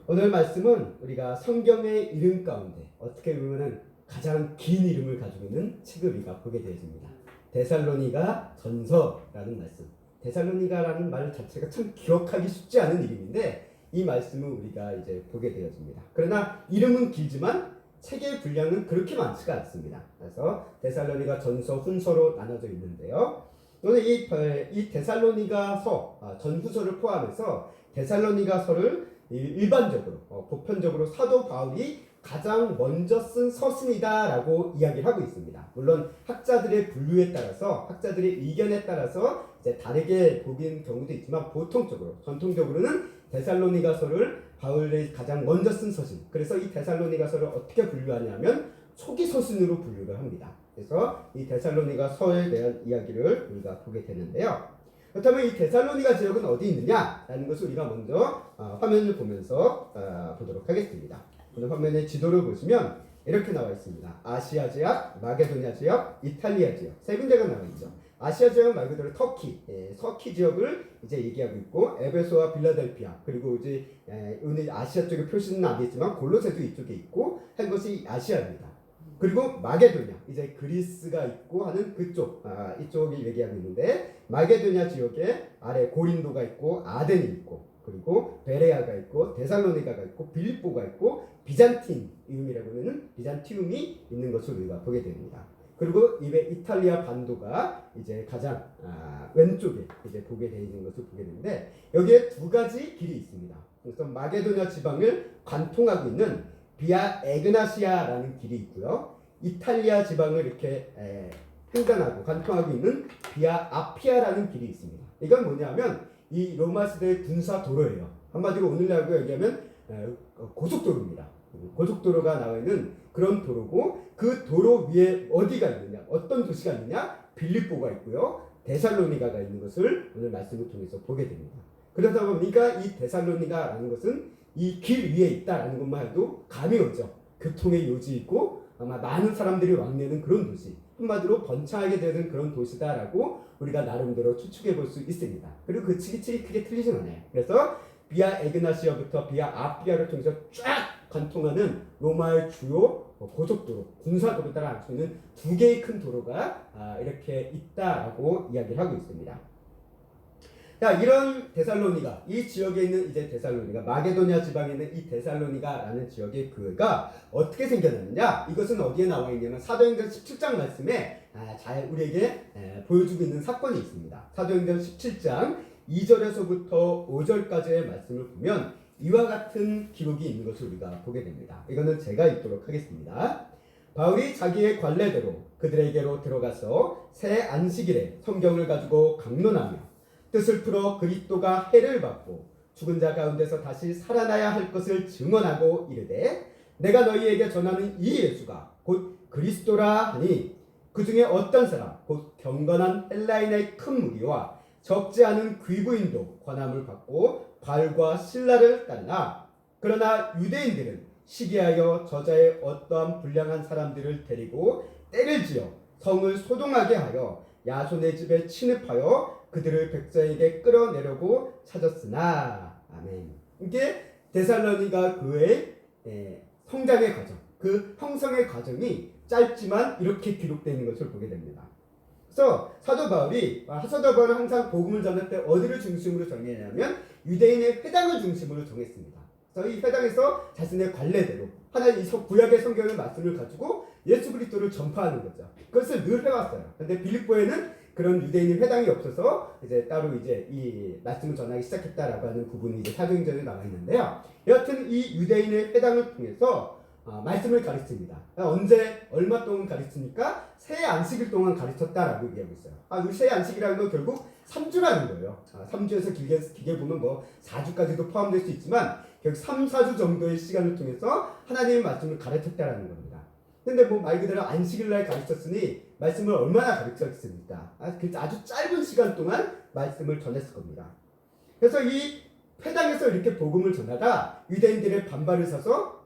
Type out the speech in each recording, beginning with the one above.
오늘 말씀은 우리가 성경의 이름 가운데 어떻게 보면 가장 긴 이름을 가지고 있는 책을 우리가 보게 되어집니다. 데살로니가 전서라는 말씀. 데살로니가라는 말 자체가 참 기억하기 쉽지 않은 이름인데 이 말씀을 우리가 이제 보게 되어집니다. 그러나 이름은 길지만 책의 분량은 그렇게 많지가 않습니다. 그래서 데살로니가 전서, 훈서로 나눠져 있는데요. 오늘 이 데살로니가서, 전후서를 포함해서 데살로니가서를 일반적으로, 보편적으로 사도 바울이 가장 먼저 쓴 서신이다라고 이야기를 하고 있습니다. 물론 학자들의 분류에 따라서, 학자들의 의견에 따라서 이제 다르게 보긴 경우도 있지만 보통적으로, 전통적으로는 데살로니가서를 바울이 가장 먼저 쓴 서신. 그래서 이 데살로니가서를 어떻게 분류하냐면 초기 서신으로 분류를 합니다. 그래서 이 데살로니가서에 대한 이야기를 우리가 보게 되는데요. 그렇다면 이 데살로니가 지역은 어디 있느냐라는 것을 우리가 먼저 화면을 보면서 보도록 하겠습니다. 오늘 화면에 지도를 보시면 이렇게 나와 있습니다. 아시아 지역, 마게도냐 지역, 이탈리아 지역 세 군데가 나와 있죠. 아시아 지역은 말 그대로 터키, 터키 지역을 이제 얘기하고 있고 에베소와 빌라델피아 그리고 이제 오늘 아시아 쪽에 표시는 안 되지만 골로새도 이쪽에 있고 한 것이 아시아입니다. 그리고 마게도냐 이제 그리스가 있고 하는 그쪽 이쪽이 얘기하고 있는데 마게도냐 지역에 아래 고린도가 있고 아덴이 있고 그리고 베레아가 있고 데살로니가가 있고 빌립보가 있고 비잔티움이라고 하는 비잔티움이 있는 것을 우리가 보게 됩니다. 그리고 이탈리아 반도가 이제 가장 왼쪽에 이제 보게 되어 있는 것을 보게 되는데 여기에 두 가지 길이 있습니다. 그래서 마게도냐 지방을 관통하고 있는 비아 에그나시아라는 길이 있고요. 이탈리아 지방을 이렇게 횡단하고 관통하고 있는 비아 아피아라는 길이 있습니다. 이건 뭐냐면 이 로마 시대의 군사 도로예요. 한마디로 오늘날로 얘기하면 고속도로입니다. 고속도로가 나와 있는 그런 도로고 그 도로 위에 어디가 있느냐, 어떤 도시가 있느냐, 빌립보가 있고요, 데살로니가가 있는 것을 오늘 말씀을 통해서 보게 됩니다. 그러다 보니까 이 데살로니가라는 것은 이 길 위에 있다라는 것만 해도 감이 오죠. 교통의 요지 있고 아마 많은 사람들이 왕래하는 그런 도시, 한마디로 번창하게 되는 그런 도시다라고 우리가 나름대로 추측해 볼 수 있습니다. 그리고 그 측이 크게 틀리진 않아요. 그래서 비아 에그나시아부터 비아 아피아를 통해서 쫙 관통하는 로마의 주요 고속도로, 군사도로 따라 할 수 있는 두 개의 큰 도로가 이렇게 있다라고 이야기를 하고 있습니다. 자, 이런 데살로니가, 이 지역에 있는 이제 데살로니가, 마게도냐 지방에 있는 이 데살로니가라는 지역의 교회가 어떻게 생겨났느냐? 이것은 어디에 나와 있냐면 사도행전 17장 말씀에 잘 우리에게 보여주고 있는 사건이 있습니다. 사도행전 17장 2절에서부터 5절까지의 말씀을 보면 이와 같은 기록이 있는 것을 우리가 보게 됩니다. 이거는 제가 읽도록 하겠습니다. 바울이 자기의 관례대로 그들에게로 들어가서 새 안식일에 성경을 가지고 강론하며 뜻을 풀어 그리스도가 해를 받고 죽은 자 가운데서 다시 살아나야 할 것을 증언하고 이르되 내가 너희에게 전하는 이 예수가 곧 그리스도라 하니 그 중에 어떤 사람 곧 경건한 헬라인의 큰 무리와 적지 않은 귀부인도 권함을 받고 바울과 실라를 따르나 그러나 유대인들은 시기하여 저자의 어떠한 불량한 사람들을 데리고 때를 지어 성을 소동하게 하여 야손의 집에 침입하여 그들을 백자에게 끌어내려고 찾았으나 아멘. 이게 데살로니가 교회의 성장의 과정, 그 형성의 과정이 짧지만 이렇게 기록되는 것을 보게 됩니다. 그래서 사도 바울은 항상 복음을 전할 때 어디를 중심으로 정했냐면 유대인의 회당을 중심으로 정했습니다. 그래서 이 회당에서 자신의 관례대로 하나님 구약의 성경의 말씀을 가지고 예수 그리스도를 전파하는 거죠. 그것을 늘 해왔어요. 그런데 빌립보에는 그런 유대인의 회당이 없어서 이제 따로 이제 이 말씀을 전하기 시작했다라고 하는 부분이 이제 사도행전에 나와 있는데요. 여하튼 이 유대인의 회당을 통해서 말씀을 가르칩니다. 언제 얼마 동안 가르치니까 새 안식일 동안 가르쳤다라고 얘기하고 있어요. 이 새 안식이라는 건 결국 3주라는 거예요. 3주에서 길게 보면 뭐 4주까지도 포함될 수 있지만 결국 3, 4주 정도의 시간을 통해서 하나님의 말씀을 가르쳤다라는 겁니다. 근데 뭐 말 그대로 안식일 날 가르쳤으니 말씀을 얼마나 가르쳤습니까? 아주 짧은 시간 동안 말씀을 전했을 겁니다. 그래서 이 회당에서 이렇게 복음을 전하다 유대인들의 반발을 사서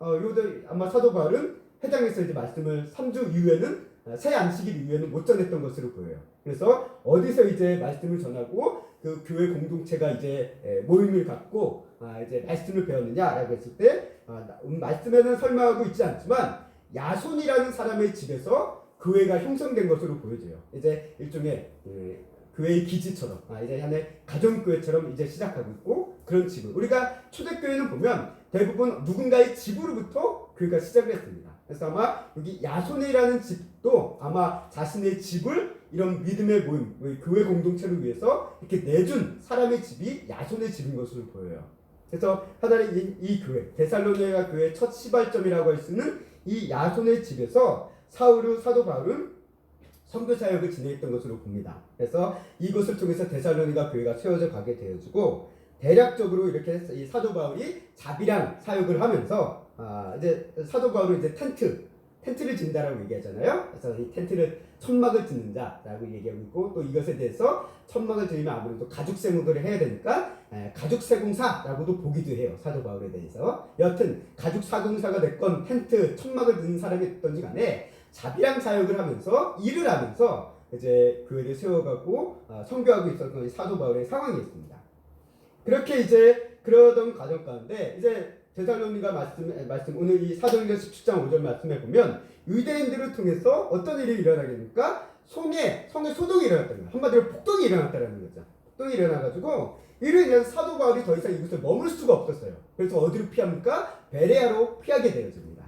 아마 사도 바울은 회당에서 이제 말씀을 3주 이후에는 새 안식일 이후에는 못 전했던 것으로 보여요. 그래서 어디서 이제 말씀을 전하고 그 교회 공동체가 이제 모임을 갖고 이제 말씀을 배웠느냐라고 했을 때 말씀에는 설명하고 있지 않지만 야손이라는 사람의 집에서 교회가 형성된 것으로 보여져요. 이제 일종의 교회의 기지처럼 이제 하나의 가정교회처럼 이제 시작하고 있고 그런 집을 우리가 초대교회는 보면 대부분 누군가의 집으로부터 교회가 시작을 했습니다. 그래서 아마 여기 야손이라는 집도 아마 자신의 집을 이런 믿음의 모임, 교회 공동체를 위해서 이렇게 내준 사람의 집이 야손의 집인 것으로 보여요. 그래서 하나의 이 교회, 데살로니가 교회의 첫 시발점이라고 할 수 있는 이 야손의 집에서 사도 바울은 선교 사역을 진행했던 것으로 봅니다. 그래서 이것을 통해서 데살로니가 교회가 세워져 가게 되어지고 대략적으로 이렇게 이 사도 바울이 자비랑 사역을 하면서 이제 사도 바울은 이제 텐트를 진다라고 얘기하잖아요. 그래서 이 텐트를 천막을 짓는 자라고 얘기하고 있고 또 이것에 대해서 천막을 지으면 아무래도 가죽 세공도를 해야 되니까 가죽 세공사라고도 보기도 해요. 사도 바울에 대해서. 여하튼 가죽 사공사가 됐건 텐트 천막을 짓는 사람이 됐던지 간에 자비랑 사역을 하면서 일을 하면서 이제 교회를 세워가고 선교하고 있었던 이 사도 바울의 상황이었습니다. 그렇게 이제 그러던 과정 가운데 이제 데살로니가 말씀 오늘 이 사도행전 17장 5절 말씀에 보면 유대인들을 통해서 어떤 일이 일어나게 됩니까? 성에 소동이 일어났다는 거예요. 한마디로 폭동이 일어났다는 거죠. 폭동이 일어나가지고 이로 인해서 사도 바울이 더 이상 이곳에 머물 수가 없었어요. 그래서 어디로 피합니까? 베레아로 피하게 되어집니다.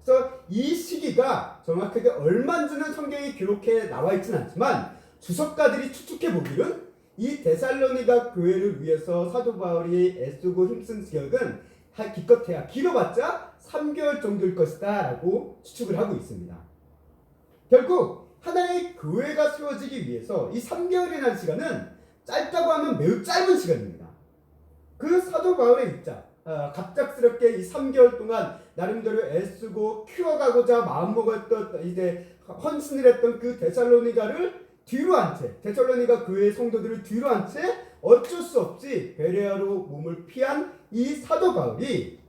그래서 이 시기가 정확하게 얼마인지는 성경에 기록해 나와 있지는 않지만 주석가들이 추측해 보기는 이 데살로니가 교회를 위해서 사도 바울이 애쓰고 힘쓴 기억은 기껏해야 길어봤자 3개월 정도일 것이다 라고 추측을 하고 있습니다. 결국 하나의 교회가 세워지기 위해서 이 3개월이라는 시간은 짧다고 하면 매우 짧은 시간입니다. 그 사도 바울의 입장 갑작스럽게 이 3개월 동안 나름대로 애쓰고 키워가고자 마음먹었던 이제 헌신을 했던 그 데살로니가를 뒤로 한 채, 데살로니가 교회의 성도들을 뒤로 한 채 어쩔 수 없이 베레아로 몸을 피한 이 사도 바울이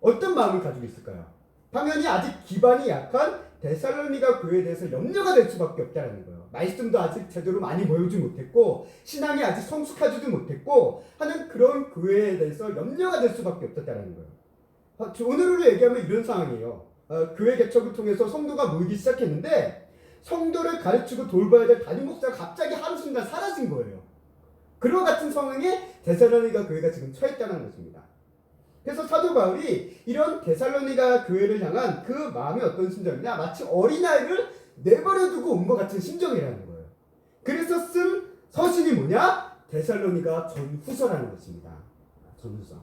어떤 마음을 가지고 있을까요? 당연히 아직 기반이 약한 데살로니가 교회에 대해서 염려가 될 수밖에 없다는 거예요. 말씀도 아직 제대로 많이 보여주지 못했고 신앙이 아직 성숙하지도 못했고 하는 그런 교회에 대해서 염려가 될 수밖에 없었다는 거예요. 오늘로 얘기하면 이런 상황이에요. 교회 개척을 통해서 성도가 모이기 시작했는데 성도를 가르치고 돌봐야 될 담임 목사가 갑자기 한순간 사라진 거예요. 그와 같은 상황에 데살로니가 교회가 지금 처했다는 것입니다. 그래서 사도 바울이 이런 데살로니가 교회를 향한 그 마음이 어떤 심정이냐 마치 어린아이를 내버려두고 온 것 같은 심정이라는 거예요. 그래서 쓴 서신이 뭐냐? 데살로니가 전후서라는 것입니다. 전후서.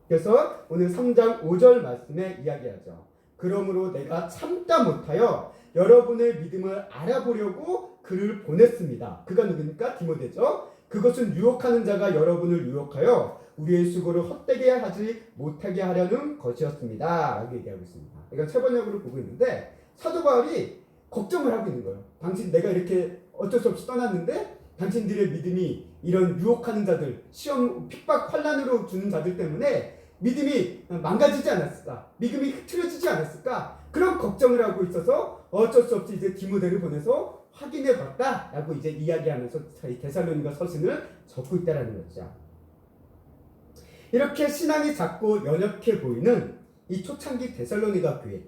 그래서 오늘 3장 5절 말씀에 이야기하죠. 그러므로 내가 참다 못하여 여러분의 믿음을 알아보려고 그를 보냈습니다. 그가 누굽니까? 디모데죠. 그것은 유혹하는 자가 여러분을 유혹하여 우리의 수고를 헛되게 하지 못하게 하려는 것이었습니다. 라고 얘기하고 있습니다. 이건 세 번역으로 보고 있는데 사도 바울이 걱정을 하고 있는 거예요. 당신 내가 이렇게 어쩔 수 없이 떠났는데 당신들의 믿음이 이런 유혹하는 자들, 시험, 핍박, 환난으로 주는 자들 때문에 믿음이 망가지지 않았을까? 믿음이 흐트러지지 않았을까? 그런 걱정을 하고 있어서 어쩔 수 없이 이제 디모데를 보내서 확인해 봤다 라고 이제 이야기하면서 데살로니가 서신을 적고 있다라는 거죠. 이렇게 신앙이 작고 연약해 보이는 이 초창기 데살로니가 교회,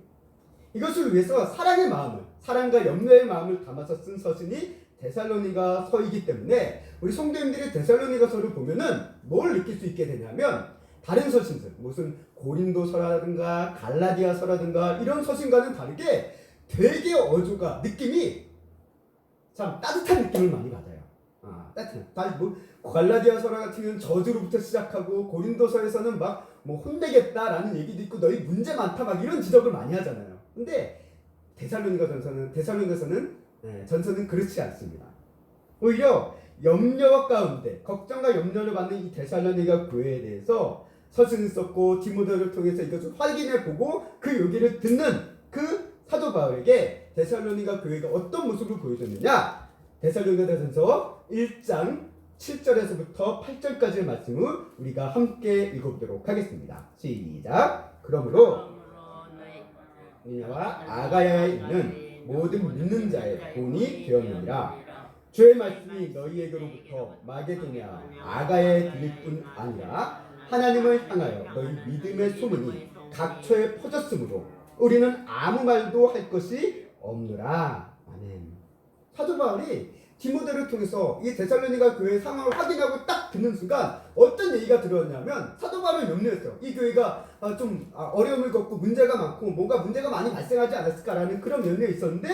이것을 위해서 사랑의 마음을, 사랑과 염려의 마음을 담아서 쓴 서신이 데살로니가 서이기 때문에 우리 성도님들이 데살로니가서를 보면은 뭘 느낄 수 있게 되냐면 다른 서신들, 무슨 고린도서라든가 갈라디아서라든가 이런 서신과는 다르게 되게 어조가 느낌이 참 따뜻한 느낌을 많이 받아요. 따뜻한. 갈라디아서 같은 경우는 저주로부터 시작하고 고린도서에서는 막 뭐 혼내겠다라는 얘기도 있고 너희 문제 많다 막 이런 지적을 많이 하잖아요. 근데 데살로니가서는 전서는 그렇지 않습니다. 오히려 염려 가운데 걱정과 염려를 받는 이 데살로니가 교회에 대해서 서신을 썼고 디모데를 통해서 이것을 확인해 보고 그 요기를 듣는 그 사도 바울에게 데살로니가 교회가 어떤 모습을 보여줬느냐? 데살로니가전서 1장 7절에서부터 8절까지의 말씀을 우리가 함께 읽어보도록 하겠습니다. 시작. 그러므로 너희와 아가야에 있는 모든 믿는 자의 본이 되었느니라. 주의 말씀이 너희에게로부터 마게도냐 아가야에 들릴 뿐 아니라 하나님을 향하여 너희 믿음의 소문이 각처에 퍼졌으므로 우리는 아무 말도 할 것이 없노라. 아멘. 사도 바울이 디모데를 통해서 이 데살로니가 교회의 상황을 확인하고 딱 듣는 순간 어떤 얘기가 들어왔냐면 사도 바울은 염려했어요. 이 교회가 좀 어려움을 겪고 문제가 많고 뭔가 문제가 많이 발생하지 않았을까라는 그런 염려가 있었는데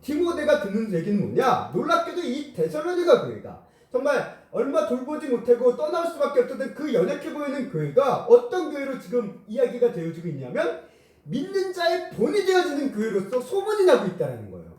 디모데가 듣는 얘기는 뭐냐? 놀랍게도 이 데살로니가 교회가 정말 얼마 돌보지 못하고 떠날 수밖에 없었던 그 연약해 보이는 교회가 어떤 교회로 지금 이야기가 되어지고 있냐면 믿는 자의 본이 되어지는 교회로서 소문이 나고 있다는 거예요.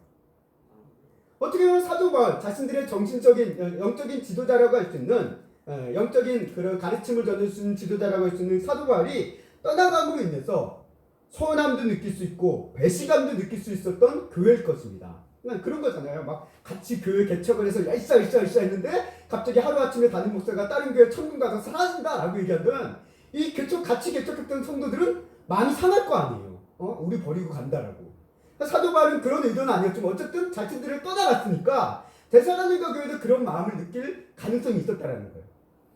어떻게 보면 사도 바울 자신들의 정신적인 영적인 지도자라고 할 수 있는 영적인 그런 가르침을 전할 수 있는 지도자라고 할 수 있는 사도 바울이 떠나감으로 인해서 서운함도 느낄 수 있고 배신감도 느낄 수 있었던 교회일 것입니다. 그런 거잖아요. 막 같이 교회 개척을 해서 야이싸 했는데 갑자기 하루아침에 담임 목사가 다른 교회 천군 가서 사라진다라고 얘기하면 이 같이 개척했던 성도들은 마음이 상할 거 아니에요. 우리 버리고 간다라고. 사도 바울은 그런 의도는 아니었지만 어쨌든 자신들을 떠나갔으니까 데살로니가 교회도 그런 마음을 느낄 가능성이 있었다라는 거예요.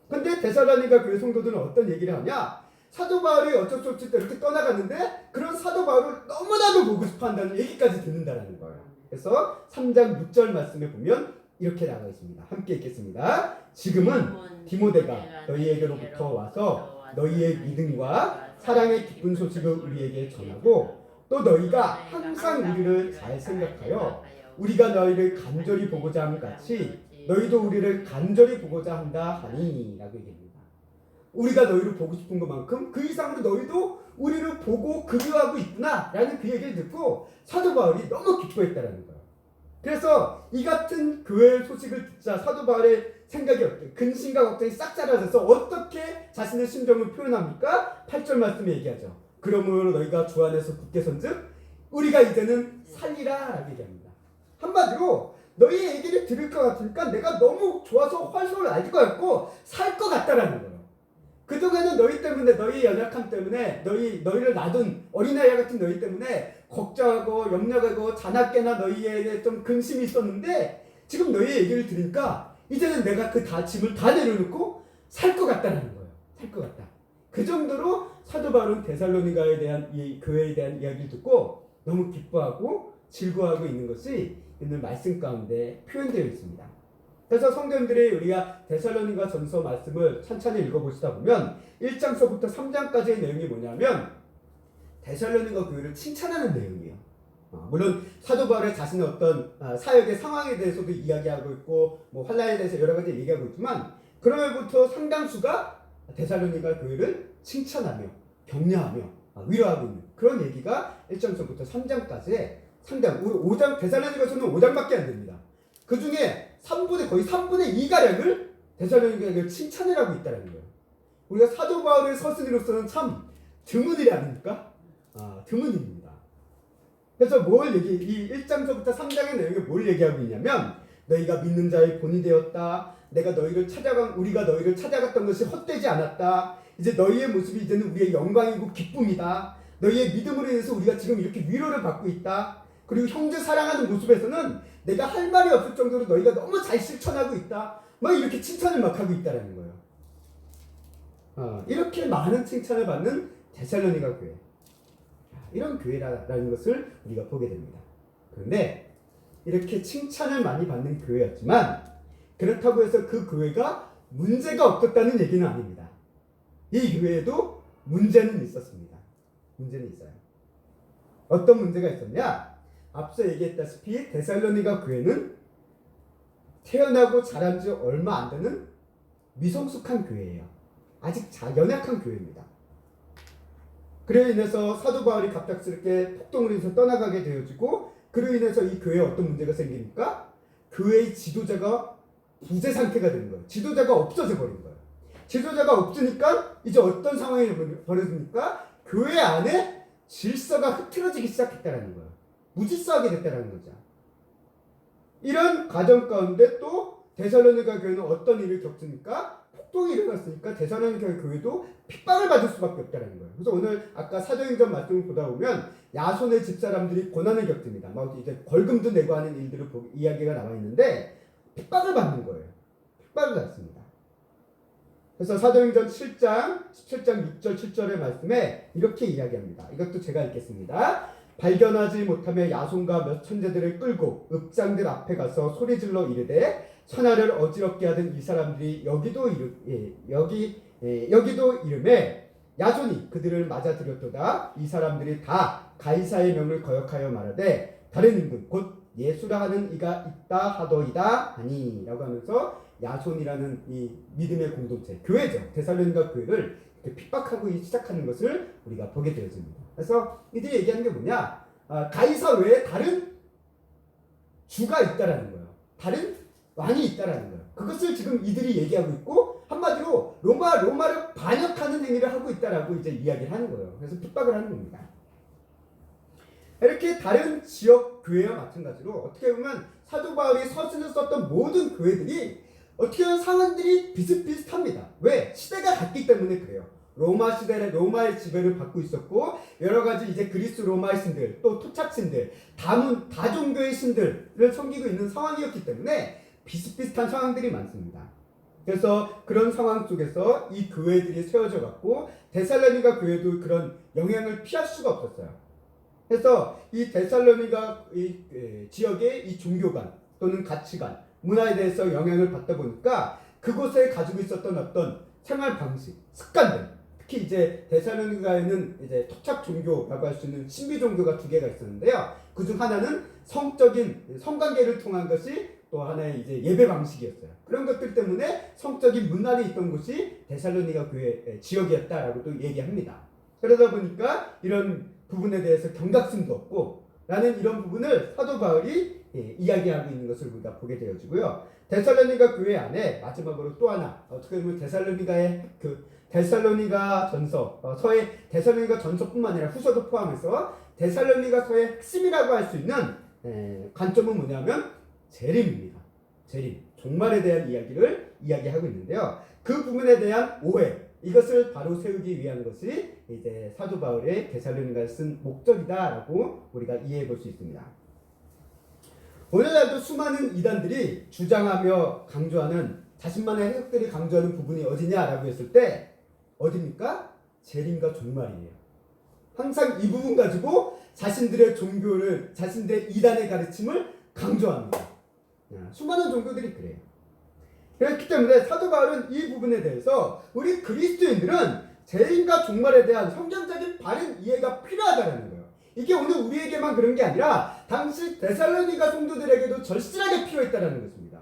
근데 데살로니가 교회 성도들은 어떤 얘기를 하냐? 사도 바울이 어쩔 수 없이 이렇게 떠나갔는데 그런 사도 바울을 너무나도 보고 싶어 한다는 얘기까지 듣는다라는 거예요. 그래서 3장 6절 말씀에 보면 이렇게 나와 있습니다. 함께 읽겠습니다. 지금은 디모데가 너희에게로부터 와서 너희의 믿음과 사랑의 기쁜 소식을 우리에게 전하고 또 너희가 항상 우리를 잘 생각하여 우리가 너희를 간절히 보고자 함 같이 너희도 우리를 간절히 보고자 한다 하니 라고 얘기합니다. 우리가 너희를 보고 싶은 것만큼 그 이상으로 너희도 우리를 보고 그리워하고 있구나 라는 그 얘기를 듣고 사도 바울이 너무 기뻐했다는 거예요. 그래서 이 같은 교회 소식을 듣자 사도 바울의 생각이 어때? 근심과 걱정이 싹 사라져서 어떻게 자신의 심정을 표현합니까? 8절 말씀에 얘기하죠. 그러므로 너희가 주 안에서 굳게 선즉 우리가 이제는 살리라 라고 얘기합니다. 한마디로 너희의 얘기를 들을 것 같으니까 내가 너무 좋아서 활쏘를 날 것 같고 살 것 같다라는 거예요. 그동안은 너희 때문에 너희 연약함 때문에 너희를 놔둔 어린아이 같은 너희 때문에 걱정하고 염려하고 자나깨나 너희에게 좀 근심이 있었는데 지금 너희의 얘기를 들으니까 이제는 내가 그 짐을 다 내려놓고 살 것 같다는 거예요. 살 것 같다. 그 정도로 사도 바울은 데살로니가에 대한 이 교회에 대한 이야기를 듣고 너무 기뻐하고 즐거워하고 있는 것이 오늘 말씀 가운데 표현되어 있습니다. 그래서 성도님들이 우리가 데살로니가 전서 말씀을 천천히 읽어보시다 보면 1장서부터 3장까지의 내용이 뭐냐면 데살로니가 교회를 칭찬하는 내용이에요. 물론 사도 바울의 자신의 어떤 사역의 상황에 대해서도 이야기하고 있고 뭐 환난에 대해서 여러 가지 얘기하고 있지만 그러면부터 상당수가 데살로니가 교회를 칭찬하며 격려하며 위로하고 있는 그런 얘기가 1장서부터 3장까지의 상당 우리 5장 데살로니가서는 5장밖에 안 됩니다. 그 중에 거의 3분의 2가량을 데살로니가를 칭찬을 하고 있다는 거예요. 우리가 사도 바울의 서신으로서는 참 드문이 아닙니까? 드문입니다. 그래서 이 1장서부터 3장의 내용에 뭘 얘기하고 있냐면 너희가 믿는 자의 본이 되었다. 우리가 너희를 찾아갔던 것이 헛되지 않았다. 이제 너희의 모습이 이제는 우리의 영광이고 기쁨이다. 너희의 믿음으로 인해서 우리가 지금 이렇게 위로를 받고 있다. 그리고 형제 사랑하는 모습에서는 내가 할 말이 없을 정도로 너희가 너무 잘 실천하고 있다. 막 이렇게 칭찬을 막 하고 있다는 거예요. 이렇게 많은 칭찬을 받는 데살로니가 교회. 이런 교회라는 것을 우리가 보게 됩니다. 그런데 이렇게 칭찬을 많이 받는 교회였지만 그렇다고 해서 그 교회가 문제가 없었다는 얘기는 아닙니다. 이 교회에도 문제는 있었습니다. 문제는 있어요. 어떤 문제가 있었냐? 앞서 얘기했다시피 데살로니가 교회는 태어나고 자란 지 얼마 안 되는 미성숙한 교회예요. 아직 연약한 교회입니다. 그로 인해서 사도 바울이 갑작스럽게 폭동으로 인해서 떠나가게 되어지고 그로 인해서 이 교회에 어떤 문제가 생기니까 교회의 지도자가 부재 상태가 되는 거예요. 지도자가 없어져 버린 거예요. 지도자가 없으니까 이제 어떤 상황이 벌어집니까? 교회 안에 질서가 흐트러지기 시작했다는 거예요. 무질서하게 됐다는 거죠. 이런 과정 가운데 또 데살로니가 교회는 어떤 일을 겪습니까? 폭동이 일어났으니까 데살로니가 교회도 핍박을 받을 수밖에 없다는 거예요. 그래서 오늘 아까 사도행전 말씀을 보다 보면 야손의 집사람들이 고난을 겪습니다. 막 이제 벌금도 내고 하는 일들을 이야기가 나와 있는데 핍박을 받는 거예요. 핍박을 받습니다. 그래서 사도행전 7장 17장 6절 7절의 말씀에 이렇게 이야기합니다. 이것도 제가 읽겠습니다. 발견하지 못하며 야손과 몇 천재들을 끌고 읍장들 앞에 가서 소리질러 이르되 천하를 어지럽게 하던 이 사람들이 여기도 이름에 야손이 그들을 맞아들였도다. 이 사람들이 다 가이사의 명을 거역하여 말하되 다른 임금 곧 예수라 하는 이가 있다 하더이다 하니 라고 하면서 야손이라는 이 믿음의 공동체 교회죠. 데살로니가 교회를 이렇게 핍박하고 시작하는 것을 우리가 보게 되어집니다. 그래서 이들이 얘기하는 게 뭐냐, 가이사 외에 다른 주가 있다라는 거예요. 다른 왕이 있다라는 거예요. 그것을 지금 이들이 얘기하고 있고 한마디로 로마를 반역하는 행위를 하고 있다라고 이제 이야기를 하는 거예요. 그래서 핍박을 하는 겁니다. 이렇게 다른 지역 교회와 마찬가지로 어떻게 보면 사도 바울이 서신을 썼던 모든 교회들이 어떻게 보면 상황들이 비슷비슷합니다. 왜? 시대가 같기 때문에 그래요. 로마 시대에 로마의 지배를 받고 있었고 여러 가지 이제 그리스 로마의 신들 또 토착신들 다종교의 신들을 섬기고 있는 상황이었기 때문에 비슷비슷한 상황들이 많습니다. 그래서 그런 상황 속에서 이 교회들이 세워져 갔고 데살로니가 교회도 그런 영향을 피할 수가 없었어요. 그래서 이 데살로니가 지역의 이 종교관 또는 가치관, 문화에 대해서 영향을 받다 보니까 그곳에 가지고 있었던 어떤 생활 방식, 습관들, 특히 이제 데살로니가에는 이제 토착 종교라고 할 수 있는 신비 종교가 두 개가 있었는데요. 그중 하나는 성적인 성관계를 통한 것이 또 하나의 이제 예배 방식이었어요. 그런 것들 때문에 성적인 문화가 있던 곳이 데살로니가 교회 지역이었다라고 또 얘기합니다. 그러다 보니까 이런 부분에 대해서 경각심도 없고 라는 이런 부분을 사도 바울이 이야기하고 있는 것을 우리가 보게 되어지고요. 데살로니가 교회 안에 마지막으로 또 하나 어떻게 보면 데살로니가의 데살로니가 전서 서의 데살로니가 전서뿐만 아니라 후서도 포함해서 데살로니가 서의 핵심이라고 할 수 있는 관점은 뭐냐면 재림입니다. 재림, 종말에 대한 이야기를 이야기하고 있는데요. 그 부분에 대한 오해 이것을 바로 세우기 위한 것이 이제 사도 바울의 데살로니가에 쓴 목적이다라고 우리가 이해해 볼 수 있습니다. 오늘날도 수많은 이단들이 주장하며 강조하는 자신만의 해석들이 강조하는 부분이 어디냐라고 했을 때 어디입니까? 재림과 종말이에요. 항상 이 부분 가지고 자신들의 종교를 자신들의 이단의 가르침을 강조합니다. 수많은 종교들이 그래요. 그렇기 때문에 사도 바울은 이 부분에 대해서 우리 그리스도인들은 재림과 종말에 대한 성경적인 바른 이해가 필요하다는 거예요. 이게 오늘 우리에게만 그런 게 아니라 당시 데살로니가 성도들에게도 절실하게 필요했다는 것입니다.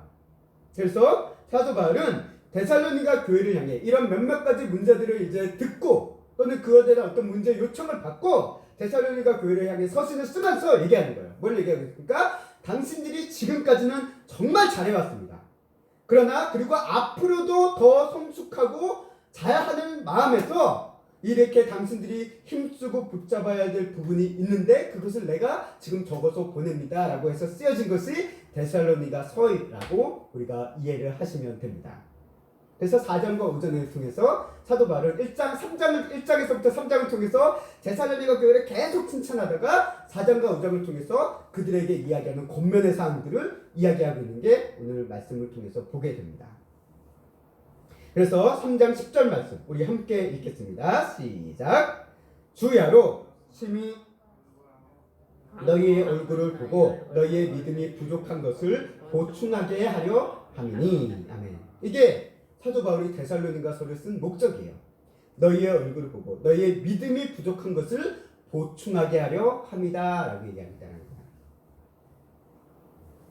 그래서 사도 바울은 데살로니가 교회를 향해 이런 몇몇 가지 문제들을 이제 듣고 또는 그에 대한 어떤 문제 요청을 받고 데살로니가 교회를 향해 서신을 쓰면서 얘기하는 거예요. 뭘 얘기하고 있습니까? 당신들이 지금까지는 정말 잘해왔습니다. 그러나 그리고 앞으로도 더 성숙하고 잘하는 마음에서 이렇게 당신들이 힘쓰고 붙잡아야 될 부분이 있는데 그것을 내가 지금 적어서 보냅니다 라고 해서 쓰여진 것이 데살로니가 서라고 우리가 이해를 하시면 됩니다. 그래서 4장과 5장을 통해서 사도 바울은 1장에서부터 3장을 통해서 데살로니가 교회를 계속 칭찬하다가 4장과 5장을 통해서 그들에게 이야기하는 겉면의 사항들을 이야기하고 있는 게 오늘 말씀을 통해서 보게 됩니다. 그래서 3장 10절 말씀 우리 함께 읽겠습니다. 시작. 주야로 심히 너희의 얼굴을 보고 너희의 믿음이 부족한 것을 보충하게 하려 함이니. 아멘. 이게 사도 바울이 데살로니가서를 쓴 목적이에요. 너희의 얼굴을 보고 너희의 믿음이 부족한 것을 보충하게 하려 함이다 라고 얘기합니다.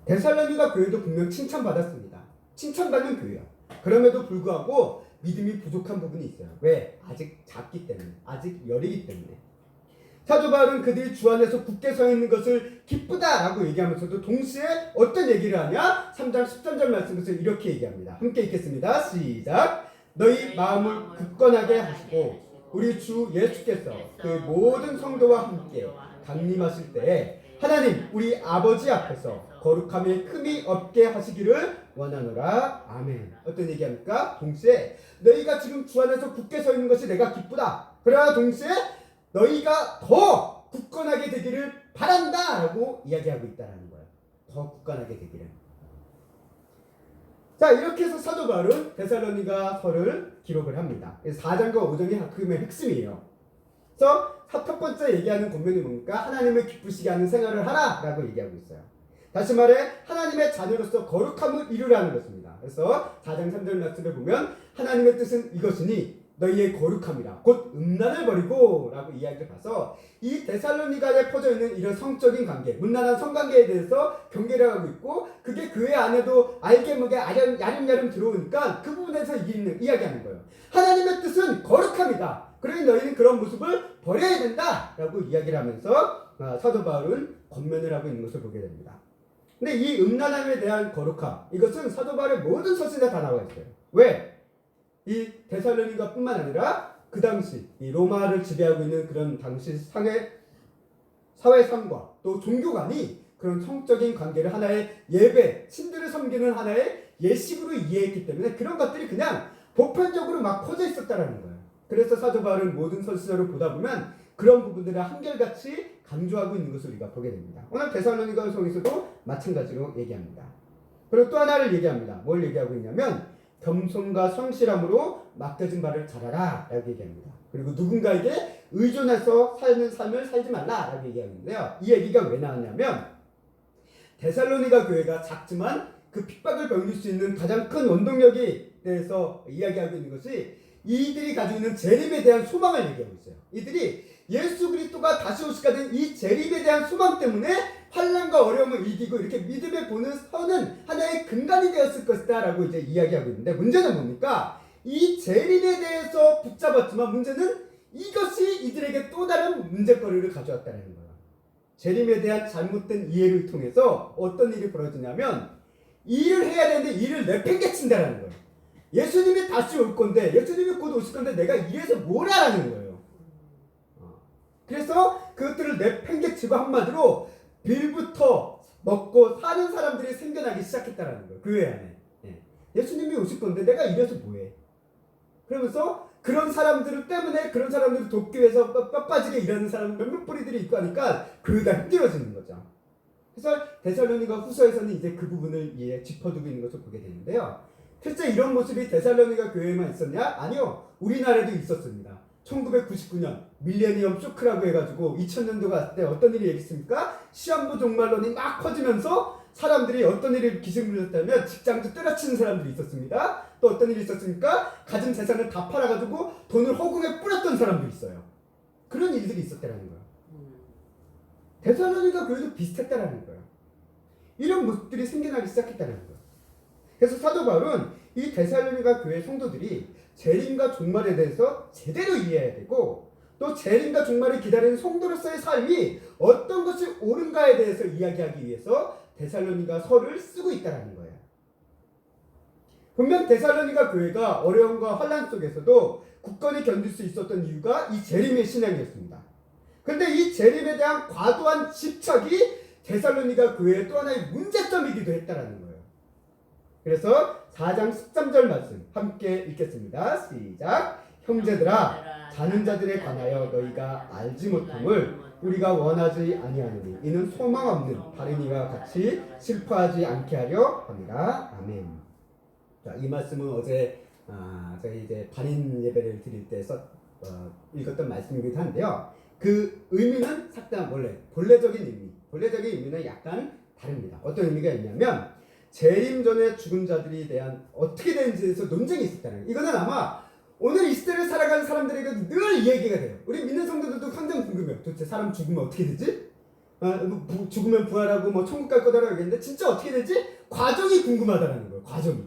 데살로니가 교회도 분명 칭찬받았습니다. 칭찬받는 교회예요. 그럼에도 불구하고 믿음이 부족한 부분이 있어요. 왜? 아직 작기 때문에, 아직 열이기 때문에. 사도 바울은 그들이 주 안에서 굳게 서 있는 것을 기쁘다라고 얘기하면서도 동시에 어떤 얘기를 하냐? 3장 13절 말씀에서 이렇게 얘기합니다. 함께 읽겠습니다. 시작. 너희 마음을 굳건하게 하시고 우리 주 예수께서 그 모든 성도와 함께 강림하실 때에 하나님 우리 아버지 앞에서 거룩함에 흠이 없게 하시기를 원하노라. 아멘. 어떤 얘기합니까? 동시에 너희가 지금 주 안에서 굳게 서 있는 것이 내가 기쁘다. 그러나 동시에 너희가 더 굳건하게 되기를 바란다 라고 이야기하고 있다는 거예요. 더 굳건하게 되기를. 자, 이렇게 해서 사도 바울은 데살로니가서를 기록을 합니다. 4장과 5장이 그의 핵심이에요. 그래서 첫 번째 얘기하는 본문이 뭡니까? 하나님을 기쁘시게 하는 생활을 하라 라고 얘기하고 있어요. 다시 말해 하나님의 자녀로서 거룩함을 이루라는 것입니다. 그래서 4장 3절 말씀을 보면 하나님의 뜻은 이것이니 너희의 거룩함이라 곧 음란을 버리고 라고 이야기를 봐서 이 데살로니가에 퍼져 있는 이런 성적인 관계, 문란한 성관계에 대해서 경계를 하고 있고 그게 교회 안에도 알게 모르게 야름야름 들어오니까 그 부분에서 이야기하는 거예요. 하나님의 뜻은 거룩함이다. 그러니 너희는 그런 모습을 버려야 된다 라고 이야기를 하면서 사도 바울은 권면을 하고 있는 것을 보게 됩니다. 근데 이 음란함에 대한 거룩함, 이것은 사도 바울의 모든 서신에 다 나와 있어요. 왜? 이 데살로니가뿐만 아니라 그 당시 이 로마를 지배하고 있는 그런 당시 사회 삶과 또 종교 간이 그런 성적인 관계를 하나의 예배, 신들을 섬기는 하나의 예식으로 이해했기 때문에 그런 것들이 그냥 보편적으로 막 퍼져 있었다라는 거예요. 그래서 사도 바울은 모든 서신서를 보다 보면 그런 부분들을 한결같이 강조하고 있는 것을 우리가 보게 됩니다. 오늘 데살로니가서에서도 마찬가지로 얘기합니다. 그리고 또 하나를 얘기합니다. 뭘 얘기하고 있냐면 겸손과 성실함으로 맡겨진 바를 잘하라 라고 얘기합니다. 그리고 누군가에게 의존해서 사는 삶을 살지 말라 라고 얘기하는데요. 이 얘기가 왜 나왔냐면 데살로니가 교회가 작지만 그 핍박을 견딜 수 있는 가장 큰 원동력에 대해서 이야기하고 있는 것이 이들이 가지고 있는 재림에 대한 소망을 얘기하고 있어요. 이들이 예수 그리스도가 다시 오실 까 이 재림에 대한 소망 때문에 환난과 어려움을 이기고 이렇게 믿음에 보는 서는 하나의 근간이 되었을 것이다 라고 이제 이야기하고 있는데 문제는 뭡니까? 이 재림에 대해서 붙잡았지만 문제는 이것이 이들에게 또 다른 문제거리를 가져왔다는 거예요. 재림에 대한 잘못된 이해를 통해서 어떤 일이 벌어지냐면 일을 해야 되는데 일을 내팽개친다라는 거예요. 예수님이 다시 올 건데 예수님이 곧 오실 건데 내가 일해서 뭘 하라는 거예요. 그래서 그것들을 내팽개치고 한마디로 빌부터 먹고 사는 사람들이 생겨나기 시작했다라는 거예요. 교회 안에. 예수님이 오실 건데 내가 이래서 뭐해? 그러면서 그런 사람들 때문에 그런 사람들을 돕기 위해서 뼈빠지게 일하는 사람 몇몇 뿌리들이 있고 하니까 교회가 힘들어지는 거죠. 그래서 데살로니가 후서에서는 이제 그 부분을 짚어두고 있는 것을 보게 되는데요. 실제 이런 모습이 데살로니가 교회에만 있었냐? 아니요. 우리나라에도 있었습니다. 1999년 밀레니엄 쇼크라고 해가지고 2000년도가 왔을 때 어떤 일이 있습니까? 시한부 종말론이 막 퍼지면서 사람들이 어떤 일을 기승부렸다면 직장도 때려치는 사람들이 있었습니다. 또 어떤 일이 있었습니까? 가진 재산을 다 팔아가지고 돈을 허공에 뿌렸던 사람도 있어요. 그런 일들이 있었다는 거예요. 데살로니가 교회도 비슷했다는 거예요. 이런 모습들이 생겨나기 시작했다는 거예요. 그래서 사도 바울은 이 데살로니가 교회 성도들이 재림과 종말에 대해서 제대로 이해해야 되고 또 재림과 종말을 기다리는 성도로서의 삶이 어떤 것이 옳은가에 대해서 이야기하기 위해서 데살로니가 서를 쓰고 있다는 거예요. 분명 데살로니가 교회가 어려움과 환난 속에서도 굳건히 견딜 수 있었던 이유가 이 재림의 신앙이었습니다. 그런데 이 재림에 대한 과도한 집착이 데살로니가 교회의 또 하나의 문제점이기도 했다는 거예요. 그래서 4장 13절 말씀 함께 읽겠습니다. 시작. 형제들아 자는 자들에 관하여 너희가 알지 못함을 우리가 원하지 아니하노니 이는 소망 없는 바리니와 같이 슬퍼하지 않게 하려 합니다. 아멘. 자, 이 말씀은 어제 저희 이제 반인 예배를 드릴 때 읽었던 말씀이기도 한데요. 그 의미는 본래적인 의미는 약간 다릅니다. 어떤 의미가 있냐면 재림 전에 죽은 자들이 대한 어떻게 되는지에서 논쟁이 있었다는 거예요. 이거는 아마 오늘 이 시대를 살아가는 사람들에게 늘 이 얘기가 돼요. 우리 믿는 성도들도 항상 궁금해요. 도대체 사람 죽으면 어떻게 되지? 죽으면 부활하고 천국 갈 거다라고 얘기했는데 진짜 어떻게 되지? 과정이 궁금하다는 거예요. 과정이.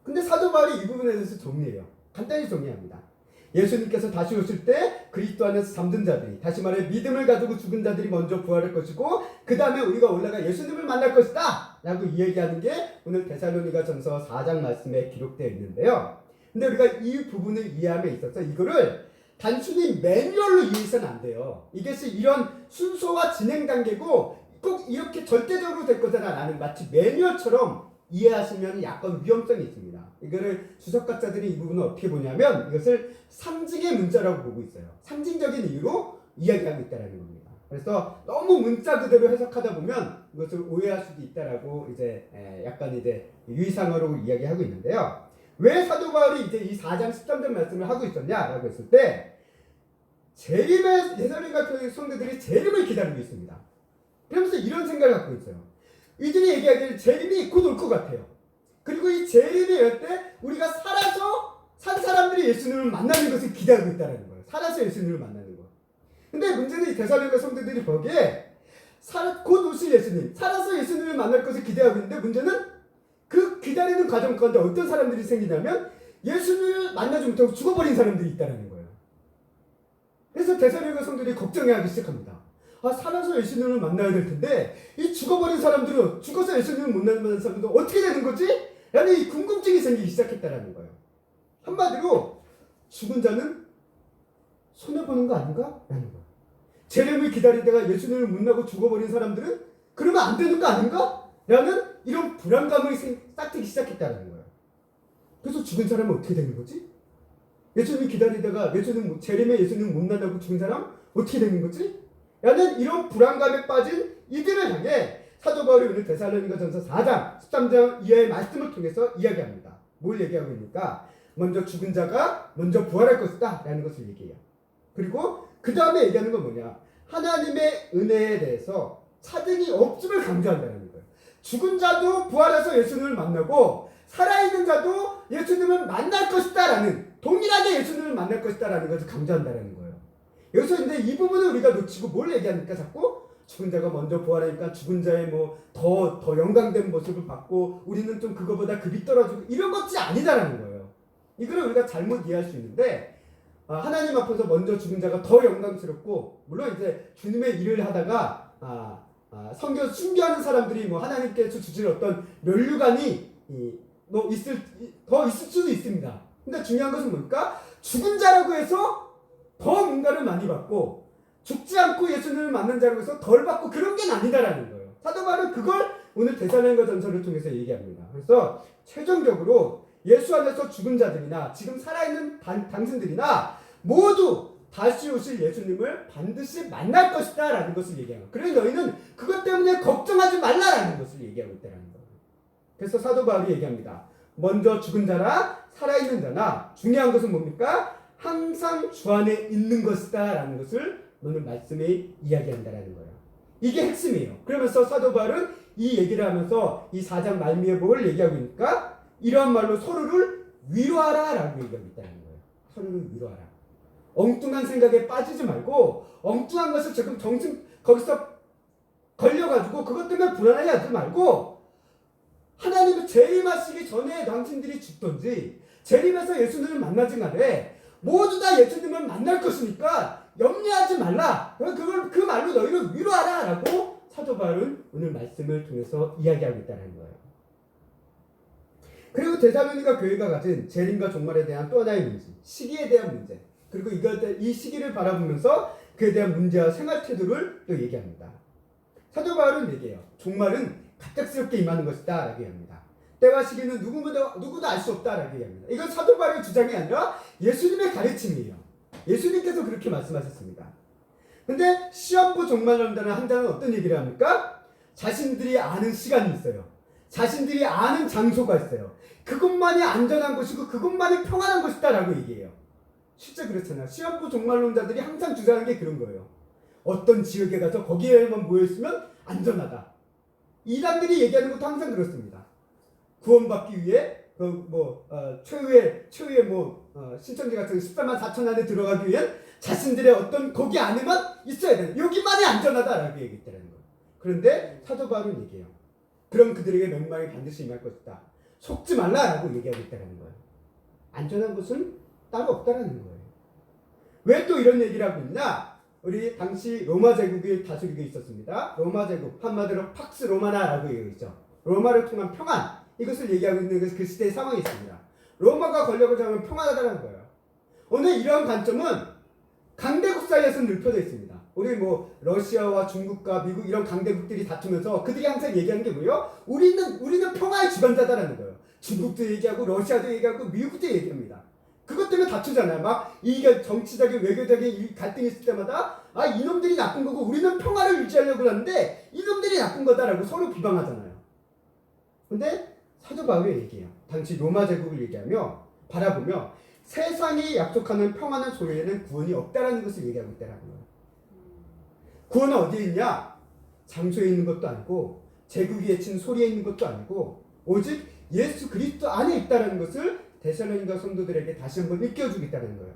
근데 사도 바울이 이 부분에 대해서 정리해요. 간단히 정리합니다. 예수님께서 다시 오실 때 그리스도 안에서 잠든 자들이, 다시 말해 믿음을 가지고 죽은 자들이 먼저 부활할 것이고 그 다음에 우리가 올라가 예수님을 만날 것이다 라고 이야기하는 게 오늘 데살로니가 전서 4장 말씀에 기록되어 있는데요. 근데 우리가 이 부분을 이해함에 있어서 이거를 단순히 매뉴얼로 이해해서는 안 돼요. 이것이 이런 순서와 진행 단계고 꼭 이렇게 절대적으로 될 거잖아 라는 마치 매뉴얼처럼 이해하시면 약간 위험성이 있습니다. 이거를 주석학자들이 이 부분을 어떻게 보냐면 이것을 상징의 문자라고 보고 있어요. 상징적인 이유로 이야기하고 있다는 겁니다. 그래서 너무 문자 그대로 해석하다 보면 이것을 오해할 수도 있다라고 이제 약간 이제 유의사항으로 이야기하고 있는데요. 왜 사도 바울이 이제 이 4장 13절 말씀을 하고 있었냐라고 했을 때 재림의 데살로니가 교회 성도들이 재림을 기다리고 있습니다. 그러면서 이런 생각을 갖고 있어요. 이들이 얘기하기를 재림이 곧 올 것 같아요. 그리고 이 재림이 올 때 우리가 살아서 산 사람들이 예수님을 만나는 것을 기다리고 있다는 거예요. 살아서 예수님을 만나는 거. 근데 문제는 이 데살로니가 성도들이 보기에 곧 오실 예수님, 살아서 예수님을 만날 것을 기대하고 있는데 문제는 그 기다리는 과정 가운데 어떤 사람들이 생기냐면 예수님을 만나지 못하고 죽어버린 사람들이 있다는 거예요. 그래서 데살로니가 성도들이 걱정해하기 시작합니다. 살아서 예수님을 만나야 될 텐데 이 죽어버린 사람들은 죽어서 예수님을 못 만나는 사람들은 어떻게 되는 거지? 라는 이 궁금증이 생기기 시작했다는 거예요. 한마디로 죽은 자는 손해보는 거 아닌가? 라는 거예요. 재림을 기다리다가 예수님을 못 만나고 죽어버린 사람들은 그러면 안 되는 거 아닌가? 라는 이런 불안감이 싹트기 시작했다는 거예요. 그래서 죽은 사람은 어떻게 되는 거지? 예수님 기다리다가 재림에 예수님 못 만나고 죽은 사람 어떻게 되는 거지? 라는 이런 불안감에 빠진 이들을 향해 사도 바울이 오늘 데살로니가전서 4장 13장 이하의 말씀을 통해서 이야기합니다. 뭘 얘기하고 있습니까? 먼저 죽은 자가 먼저 부활할 것이다 라는 것을 얘기해요. 그리고 그 다음에 얘기하는 건 뭐냐? 하나님의 은혜에 대해서 차등이 없음을 강조한다는 거예요. 죽은 자도 부활해서 예수님을 만나고 살아있는 자도 예수님을 만날 것이다 라는, 동일하게 예수님을 만날 것이다 라는 것을 강조한다는 거예요. 여기서 이제 이 부분을 우리가 놓치고 뭘 얘기합니까? 자꾸 죽은 자가 먼저 부활하니까 죽은 자의 더 영광된 모습을 받고 우리는 좀 그거보다 급이 떨어지고 이런 것이 아니다라는 거예요. 이거를 우리가 잘못 이해할 수 있는데 하나님 앞에서 먼저 죽은 자가 더 영광스럽고, 물론 이제 주님의 일을 하다가 성경 순교하는 사람들이 하나님께서 주실 어떤 면류관이 더 있을 수도 있습니다. 근데 중요한 것은 뭡니까? 죽은 자라고 해서 더 뭔가를 많이 받고 죽지 않고 예수님을 만난 자라고 해서 덜 받고 그런 게 아니다라는 거예요. 사도 바울은 그걸 오늘 데살로니가전서를 통해서 얘기합니다. 그래서 최종적으로 예수 안에서 죽은 자들이나 지금 살아있는 당신들이나 모두 다시 오실 예수님을 반드시 만날 것이다 라는 것을 얘기합니다. 그래서 너희는 그것 때문에 걱정하지 말라라는 것을 얘기하고 있다는 거예요. 그래서 사도 바울이 얘기합니다. 먼저 죽은 자나 살아있는 자나 중요한 것은 뭡니까? 항상 주 안에 있는 것이다 라는 것을 오늘 말씀에 이야기한다라는 거예요. 이게 핵심이에요. 그러면서 사도 바울은 이 얘기를 하면서 이 4장 말미에 뭘 얘기하고 있으니까 이러한 말로 서로를 위로하라 라고 얘기하고 있다는 거예요. 서로를 위로하라. 엉뚱한 생각에 빠지지 말고 엉뚱한 것을 조금 거기서 걸려가지고 그것 때문에 불안하게 하지 말고 하나님을 재림하시기 전에 당신들이 죽든지 재림해서 예수님을 만나지 않되 모두 다 예수님을 만날 것이니까 염려하지 말라. 그 말로 너희를 위로하라 라고 사도 바울은 오늘 말씀을 통해서 이야기하고 있다는 거예요. 그리고 데살로니가 교회가 가진 재림과 종말에 대한 또 하나의 문제, 시기에 대한 문제, 그리고 이 시기를 바라보면서 그에 대한 문제와 생활 태도를 또 얘기합니다. 사도 바울은 얘기해요. 종말은 갑작스럽게 임하는 것이다 라고 얘기합니다. 때와 시기는 누구도 알 수 없다 라고 얘기합니다. 이건 사도 바울의 주장이 아니라 예수님의 가르침이에요. 예수님께서 그렇게 말씀하셨습니다. 근데 시험부 종말론다는 한 자는 어떤 얘기를 합니까? 자신들이 아는 시간이 있어요. 자신들이 아는 장소가 있어요. 그것만이 안전한 것이고 그것만이 평안한 것이다 라고 얘기해요. 실제 그렇잖아요. 시험부 종말론자들이 항상 주장하는 게 그런 거예요. 어떤 지역에 가서 거기에만 모여있으면 안전하다. 이단들이 얘기하는 것도 항상 그렇습니다. 구원받기 위해 최후의 신천지 같은 14만 4천 안에 들어가기 위해 자신들의 어떤 거기 안에만 있어야 되는, 여기만이 안전하다라고 얘기했다는 거예요. 그런데 사도 바울은 얘기해요. 그럼 그들에게 멸망이 반드시 임할 것이다. 속지 말라라고 얘기하고 있다는 거예요. 안전한 곳은 따로 없다라는 거예요. 왜 또 이런 얘기를 하고 있냐? 우리 당시 로마 제국이 다스리고 있었습니다. 로마 제국, 한마디로 팍스 로마나라고 얘기했죠. 로마를 통한 평안, 이것을 얘기하고 있는 그 시대의 상황이 있습니다. 로마가 권력을 잡으면 평안하다는 거예요. 오늘 이러한 관점은 강대국 사이에서 늘 펴져 있습니다. 우리 러시아와 중국과 미국 이런 강대국들이 다투면서 그들이 항상 얘기하는 게 뭐예요? 우리는 평화의 주관자다라는 거예요. 중국도 얘기하고 러시아도 얘기하고 미국도 얘기합니다. 그것 때문에 다투잖아요. 막 이게 정치적인 외교적인 갈등이 있을 때마다 아 이놈들이 나쁜 거고 우리는 평화를 유지하려고 하는데 이놈들이 나쁜 거다라고 서로 비방하잖아요. 근데 사도 바울이 얘기해요. 당시 로마 제국을 얘기하며 바라보며 세상이 약속하는 평화는 소리에는 구원이 없다라는 것을 얘기하고 있다라는 거예요. 구원은 어디에 있냐? 장소에 있는 것도 아니고 제국이 외친 소리에 있는 것도 아니고 오직 예수 그리스도 안에 있다는 것을 데살로니가 성도들에게 다시 한번 일깨워주겠다는 거예요.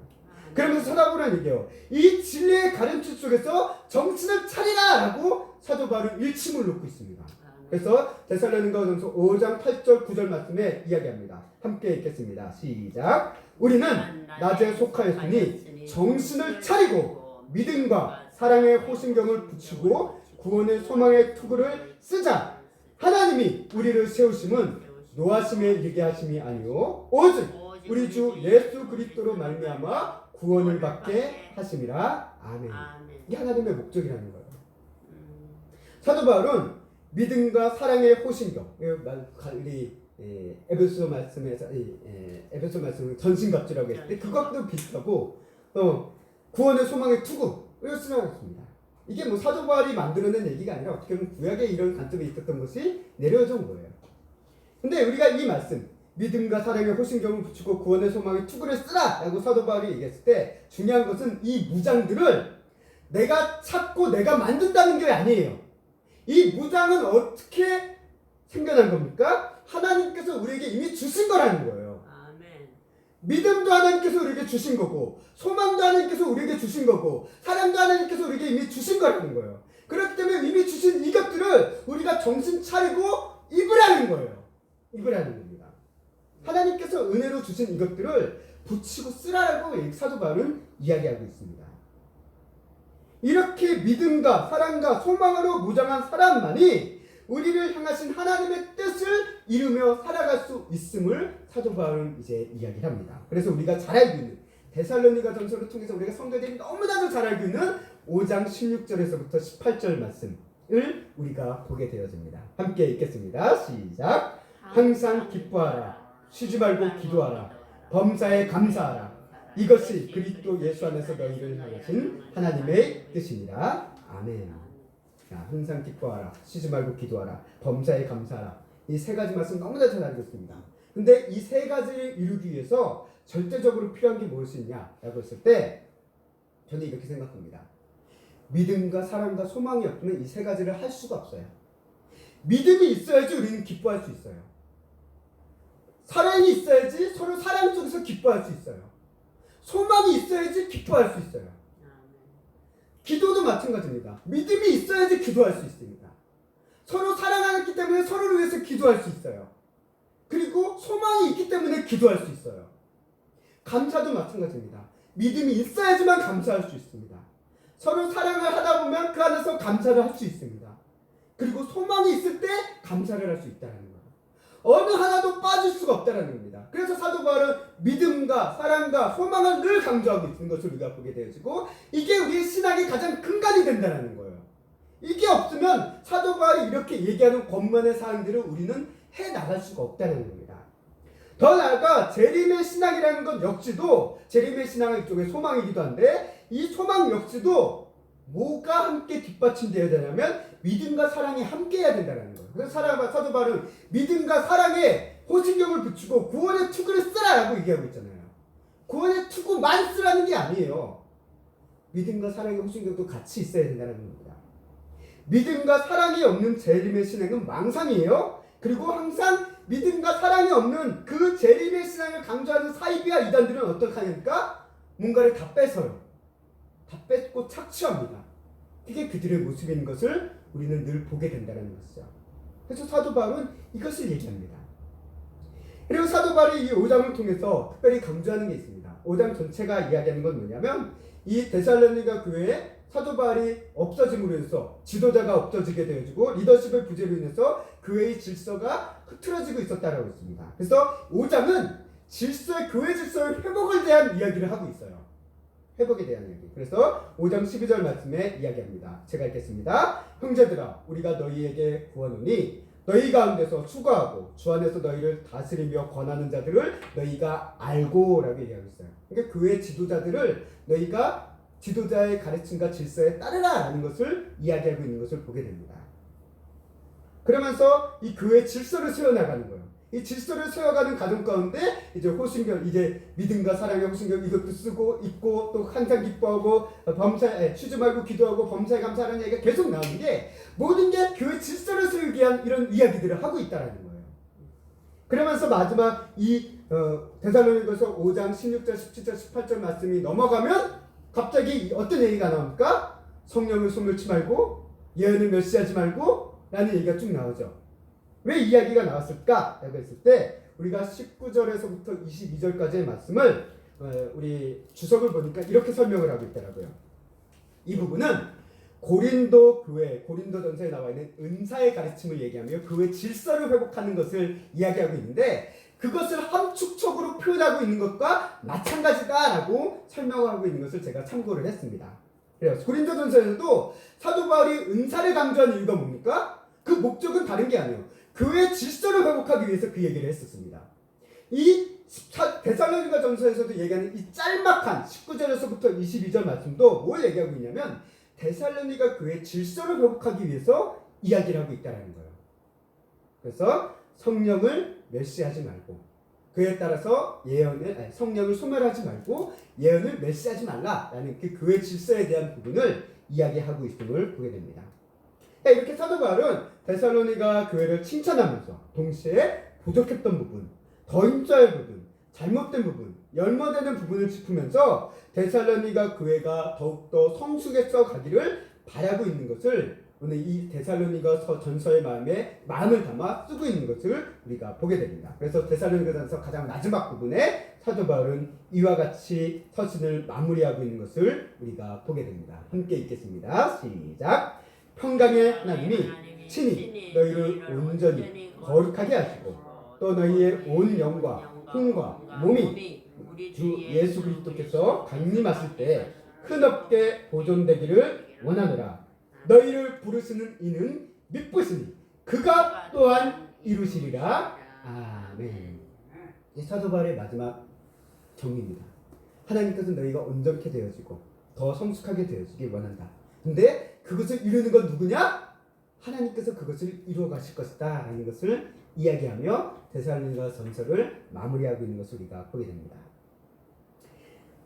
그러면서 사도 바울은 얘기해요. 이 진리의 가르침 속에서 정신을 차리라 라고 사도 바울은 일침을 놓고 있습니다. 그래서 데살로니가전서 5장 8절 9절 말씀에 이야기합니다. 함께 읽겠습니다. 시작. 우리는 낮에 속하였으니 정신을 차리고 믿음과 사랑의 호신경을 붙이고 구원의 소망의 투구를 쓰자. 하나님이 우리를 세우심은 노하심에 이르게 하심이 아니요 오직 우리 주 예수 그리스도로 말미암아 구원을 받게 하심이라. 아멘. 이게 하나님의 목적이라는 거예요. 사도 바울은 믿음과 사랑의 호신경, 우리 에베소 말씀에서 에베소 말씀을 전신갑주라고 했을 때 그것도 비슷하고 구원의 소망의 투구를 쓰여놨습니다. 이게 뭐 사도 바울이 만들어낸 얘기가 아니라 어떻게 보면 구약에 이런 관점이 있었던 것이 내려져 온 거예요. 근데 우리가 이 말씀 믿음과 사랑의 호신경을 붙이고 구원의 소망의 투구를 쓰라 라고 사도 바울이 얘기했을 때 중요한 것은 이 무장들을 내가 찾고 내가 만든다는 게 아니에요. 이 무장은 어떻게 생겨난 겁니까? 하나님께서 우리에게 이미 주신 거라는 거예요. 아멘. 믿음도 하나님께서 우리에게 주신 거고 소망도 하나님께서 우리에게 주신 거고 사랑도 하나님께서 우리에게 이미 주신 거라는 거예요. 그렇기 때문에 이미 주신 이것들을 우리가 정신 차리고 입으라는 거예요. 입으라는 겁니다. 하나님께서 은혜로 주신 이것들을 붙이고 쓰라고 사도 바울은 이야기하고 있습니다. 이렇게 믿음과 사랑과 소망으로 무장한 사람만이 우리를 향하신 하나님의 뜻을 이루며 살아갈 수 있음을 사도 바울은 이제 이야기를 합니다. 그래서 우리가 잘 알고 있는 데살로니가 전서를 통해서 우리가 성도들이 너무나도 잘 알고 있는 5장 16절에서부터 18절 말씀을 우리가 보게 되어집니다. 함께 읽겠습니다. 시작. 항상 기뻐하라. 쉬지 말고 기도하라. 범사에 감사하라. 이것이 그리스도 예수 안에서 너희를 향하신 하나님의 뜻입니다. 아멘. 자, 항상 기뻐하라. 쉬지 말고 기도하라. 범사에 감사하라. 이 세 가지 말씀 너무나 잘 알고 있습니다. 근데 이 세 가지를 이루기 위해서 절대적으로 필요한 게 무엇이냐라고 했을 때 저는 이렇게 생각합니다. 믿음과 사랑과 소망이 없으면 이 세 가지를 할 수가 없어요. 믿음이 있어야지 우리는 기뻐할 수 있어요. 사랑이 있어야지 서로 사랑 속에서 기뻐할 수 있어요. 소망이 있어야지 기뻐할 수 있어요. 기도도 마찬가지입니다. 믿음이 있어야지 기도할 수 있습니다. 서로 사랑하기 때문에 서로를 위해서 기도할 수 있어요. 그리고 소망이 있기 때문에 기도할 수 있어요. 감사도 마찬가지입니다. 믿음이 있어야지만 감사할 수 있습니다. 서로 사랑을 하다 보면 그 안에서 감사를 할 수 있습니다. 그리고 소망이 있을 때 감사를 할 수 있다는 거예요. 어느 하나도 빠질 수가 없다는 겁니다. 그래서 사도 바울은 믿음과 사랑과 소망을 늘 강조하고 있는 것을 우리가 보게 되어지고 이게 우리의 신앙의 가장 근간이 된다는 거예요. 이게 없으면 사도 바울이 이렇게 얘기하는 권면의 사항들을 우리는 해나갈 수가 없다는 겁니다. 더 나아가 재림의 신앙이라는 것 역시도 재림의 신앙은 일종의 소망이기도 한데 이 소망 역시도 뭐가 함께 뒷받침되어야 되냐면 믿음과 사랑이 함께 해야 된다는 거예요. 그래서 사도 바울은 믿음과 사랑에 호신경을 붙이고 구원의 투구를 쓰라라고 얘기하고 있잖아요. 구원의 투구만 쓰라는 게 아니에요. 믿음과 사랑의 호신경도 같이 있어야 된다는 겁니다. 믿음과 사랑이 없는 재림의 신앙은 망상이에요. 그리고 항상 믿음과 사랑이 없는 그 재림의 신앙을 강조하는 사이비와 이단들은 어떻게 하니까 뭔가를 다 뺏어요. 다 뺏고 착취합니다. 그게 그들의 모습인 것을 우리는 늘 보게 된다는 것이죠. 그래서 사도 바울은 이것을 얘기합니다. 그리고 사도 바울이 이 5장을 통해서 특별히 강조하는 게 있습니다. 5장 전체가 이야기하는 건 뭐냐면 이 데살로니가 교회에 사도 바울이 없어짐으로 인해서 지도자가 없어지게 되어지고 리더십의 부재로 인해서 교회의 질서가 흐트러지고 있었다라고 했습니다. 그래서 5장은 교회 질서의 회복을 대한 이야기를 하고 있어요. 회복에 대한 얘기. 그래서 5장 12절 말씀에 이야기합니다. 제가 읽겠습니다. 형제들아 우리가 너희에게 구하노니 너희 가운데서 추구하고 주 안에서 너희를 다스리며 권하는 자들을 너희가 알고 라고 얘기하고 있어요. 그러니까 교회 지도자들을 너희가 지도자의 가르침과 질서에 따르라 라는 것을 이야기하고 있는 것을 보게 됩니다. 그러면서 이 교회 질서를 세워나가는 거예요. 이 질서를 세워가는 과정 가운데 이제 호신경, 이제 믿음과 사랑의 호신경 이것도 쓰고 있고 또 항상 기뻐하고 범사에 쉬지 말고 기도하고 범사에 감사하는 얘기가 계속 나오는 게 모든 게 교회 질서를 세우기 위한 이런 이야기들을 하고 있다는 거예요. 그러면서 마지막 이 데살로니가서 5장 16절 17절 18절 말씀이 넘어가면 갑자기 어떤 얘기가 나옵니까? 성령을 소멸치 말고 예언을 멸시하지 말고 라는 얘기가 쭉 나오죠. 왜 이야기가 나왔을까? 라고 했을 때 우리가 19절에서부터 22절까지의 말씀을 우리 주석을 보니까 이렇게 설명을 하고 있더라고요. 이 부분은 고린도 교회, 고린도전서에 나와 있는 은사의 가르침을 얘기하며 교회 질서를 회복하는 것을 이야기하고 있는데 그것을 함축적으로 표현하고 있는 것과 마찬가지다라고 설명하고 있는 것을 제가 참고를 했습니다. 그래서 고린도전서에서도 사도 바울이 은사를 강조하는 이유가 뭡니까? 그 목적은 다른 게 아니에요. 교회 질서를 회복하기 위해서 그 얘기를 했었습니다. 이 데살로니가 전서에서도 얘기하는 이 짤막한 19절에서부터 22절 말씀도 뭘 얘기하고 있냐면 데살로니가 교회 질서를 회복하기 위해서 이야기를 하고 있다는 거예요. 그래서 성령을 멸시하지 말고 그에 따라서 성령을 소멸하지 말고 예언을 멸시하지 말라라는 그 교회 질서에 대한 부분을 이야기하고 있음을 보게 됩니다. 이렇게 사도 바울은 데살로니가 교회를 칭찬하면서 동시에 부족했던 부분, 더 힘써야 할 부분, 잘못된 부분, 열머되는 부분을 짚으면서 데살로니가 교회가 더욱더 성숙해져 가기를 바라고 있는 것을 오늘 이 데살로니가 전서의 마음을 담아 쓰고 있는 것을 우리가 보게 됩니다. 그래서 데살로니가 전서 가장 마지막 부분에 사도 바울은 이와 같이 서신을 마무리하고 있는 것을 우리가 보게 됩니다. 함께 읽겠습니다. 시작. 평강의 하나님이 친히 너희를 온전히 거룩하게 하시고 또 너희의 온 영과 힘과 몸이 주 예수 그리스도께서 강림하실 때 흔없게 보존되기를 원하노라. 너희를 부르시는 이는 미쁘시니 그가 또한 이루시리라. 아멘. 이 사도 바울의 마지막 정리입니다. 하나님께서 너희가 온전케 되어지고 더 성숙하게 되어지길 원한다. 근데 그것을 이루는 건 누구냐? 하나님께서 그것을 이루어 가실 것이다 라는 것을 이야기하며 데살로니가 전서를 마무리하고 있는 것을 우리가 보게 됩니다.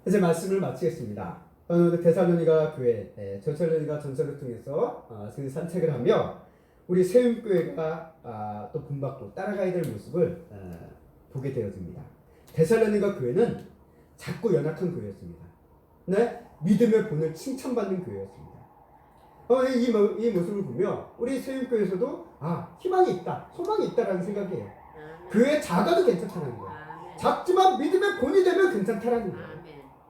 이제 말씀을 마치겠습니다. 오늘 데살로니가 교회, 데살로니가 전서를 통해서 그 산책을 하며 우리 세움교회가 또 본받고 따라가야 될 모습을 보게 되어집니다. 데살로니가 교회는 작고 연약한 교회였습니다. 네? 믿음의 본을 칭찬받는 교회였습니다. 이 모습을 보며 우리 세움교회에서도 희망이 있다, 소망이 있다라는 생각이에요. 교회 작아도 괜찮다는 거예요. 작지만 믿음의 본이 되면 괜찮다라는 거예요.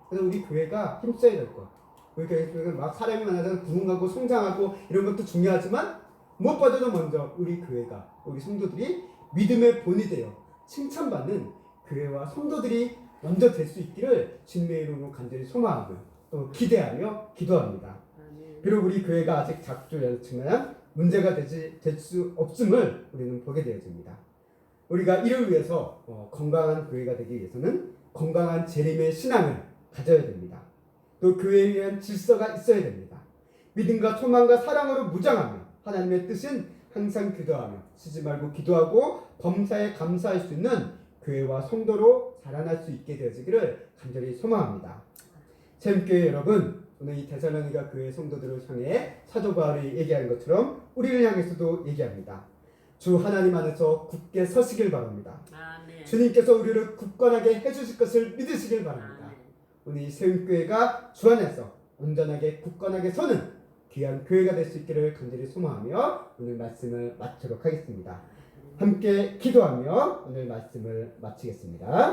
그래서 우리 교회가 힘써야 될 것. 우리 교회가 막 사람이 많아서 부흥하고 성장하고 이런 것도 중요하지만 무엇보다도 먼저 우리 교회가, 우리 성도들이 믿음의 본이 되어 칭찬받는 교회와 성도들이 먼저 될 수 있기를 주님의 이름으로 간절히 소망하고 또 기대하며 기도합니다. 비록 우리 교회가 아직 작죠 않지만 문제가 될 수 없음을 우리는 보게 되어집니다. 우리가 이를 위해서 건강한 교회가 되기 위해서는 건강한 재림의 신앙을 가져야 됩니다. 또 교회에 대한 질서가 있어야 됩니다. 믿음과 소망과 사랑으로 무장하며 하나님의 뜻은 항상 기도하며 쉬지 말고 기도하고 범사에 감사할 수 있는 교회와 성도로 자라날 수 있게 되어지기를 간절히 소망합니다. 샘교회 여러분, 오늘 이 데살로니가 교회 성도들을 향해 사도 바울이 얘기하는 것처럼 우리를 향해서도 얘기합니다. 주 하나님 안에서 굳게 서시길 바랍니다. 아멘. 주님께서 우리를 굳건하게 해주실 것을 믿으시길 바랍니다. 아멘. 오늘 이 세움교회가 주 안에서 온전하게 굳건하게 서는 귀한 교회가 될 수 있기를 간절히 소망하며 오늘 말씀을 마치도록 하겠습니다. 함께 기도하며 오늘 말씀을 마치겠습니다.